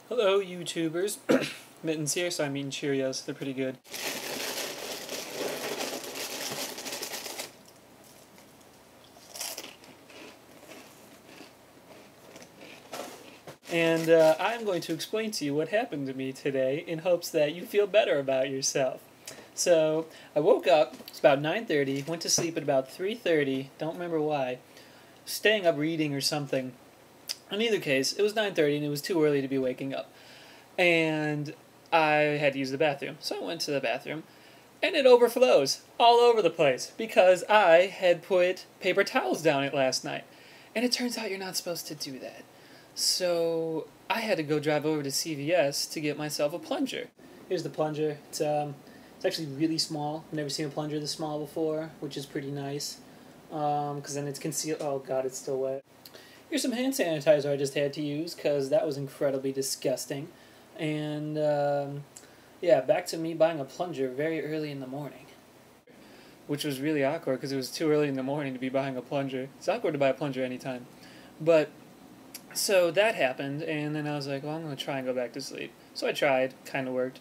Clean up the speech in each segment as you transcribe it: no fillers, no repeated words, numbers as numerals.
Hello, YouTubers. Mittens here, so I'm eating Cheerios. They're pretty good. And I'm going to explain to you what happened to me today in hopes that you feel better about yourself. So, I woke up, it's about 9:30, went to sleep at about 3:30, don't remember why, staying up reading or something. In either case, it was 9:30 and it was too early to be waking up. And I had to use the bathroom. So I went to the bathroom, and it overflows all over the place because I had put paper towels down it last night. And it turns out you're not supposed to do that. So I had to go drive over to CVS to get myself a plunger. Here's the plunger. It's actually really small. I've never seen a plunger this small before, which is pretty nice. Because then it's concealed. Oh god, it's still wet. Here's some hand sanitizer I just had to use because that was incredibly disgusting. And yeah, back to me buying a plunger very early in the morning. Which was really awkward because it was too early in the morning to be buying a plunger. It's awkward to buy a plunger anytime. But, so that happened, and then I was like, well, I'm going to try and go back to sleep. So I tried, kind of worked.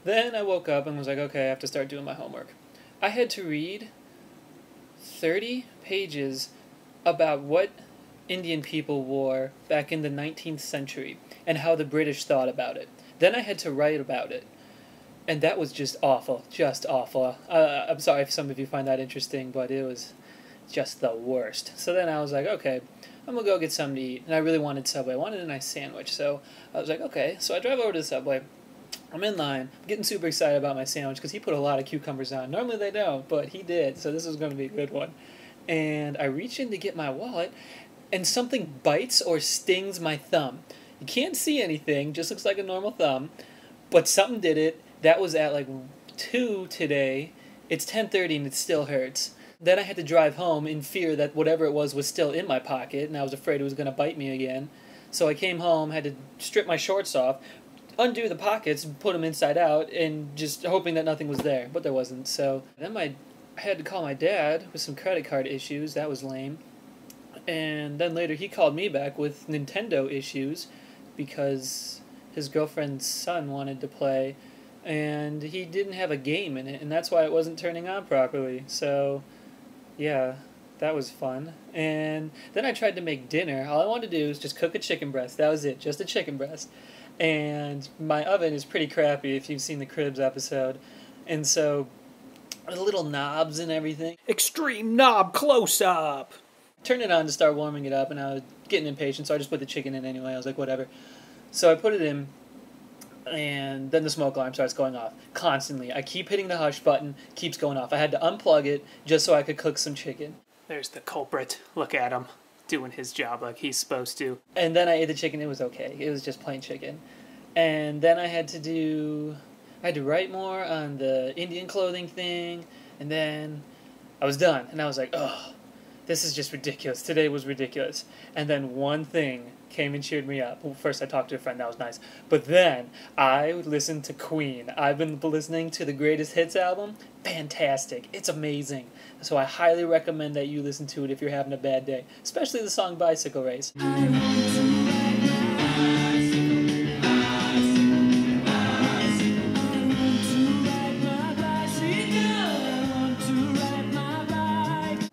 Then I woke up and was like, okay, I have to start doing my homework. I had to read 30 pages about what Indian people wore back in the 19th century and how the British thought about it. Then I had to write about it. And that was just awful. Just awful. I'm sorry if some of you find that interesting, but it was just the worst. So then I was like, okay, I'm going to go get something to eat. And I really wanted Subway. I wanted a nice sandwich. So I was like, okay. So I drive over to the Subway. I'm in line. I'm getting super excited about my sandwich because he put a lot of cucumbers on. Normally they don't, but he did. So this was going to be a good one. And I reach in to get my wallet, and something bites or stings my thumb. You can't see anything. Just looks like a normal thumb. But something did it. That was at like 2 today. It's 10:30 and it still hurts. Then I had to drive home in fear that whatever it was still in my pocket, and I was afraid it was going to bite me again. So I came home, had to strip my shorts off, undo the pockets, put them inside out, and just hoping that nothing was there. But there wasn't. So then I had to call my dad with some credit card issues. That was lame. And then later he called me back with Nintendo issues because his girlfriend's son wanted to play, and he didn't have a game in it, and that's why it wasn't turning on properly. So, yeah, that was fun. And then I tried to make dinner. All I wanted to do was just cook a chicken breast. That was it, just a chicken breast. And my oven is pretty crappy if you've seen the Cribs episode. And so, the little knobs and everything. Extreme knob close-up! Turned it on to start warming it up, and I was getting impatient, so I just put the chicken in anyway. I was like, whatever. So I put it in, and then the smoke alarm starts going off constantly. I keep hitting the hush button, keeps going off. I had to unplug it just so I could cook some chicken. There's the culprit. Look at him, doing his job like he's supposed to. And then I ate the chicken. It was okay. It was just plain chicken. And then I had to write more on the Indian clothing thing, and then I was done. And I was like, oh, this is just ridiculous. Today was ridiculous. And then one thing came and cheered me up. Well, first I talked to a friend, that was nice. But then I listened to Queen. I've been listening to the Greatest Hits album. Fantastic. It's amazing. So I highly recommend that you listen to it if you're having a bad day. Especially the song Bicycle Race.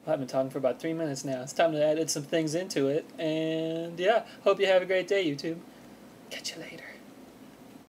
I've been talking for about 3 minutes now. It's time to edit some things into it. And yeah, hope you have a great day, YouTube. Catch you later.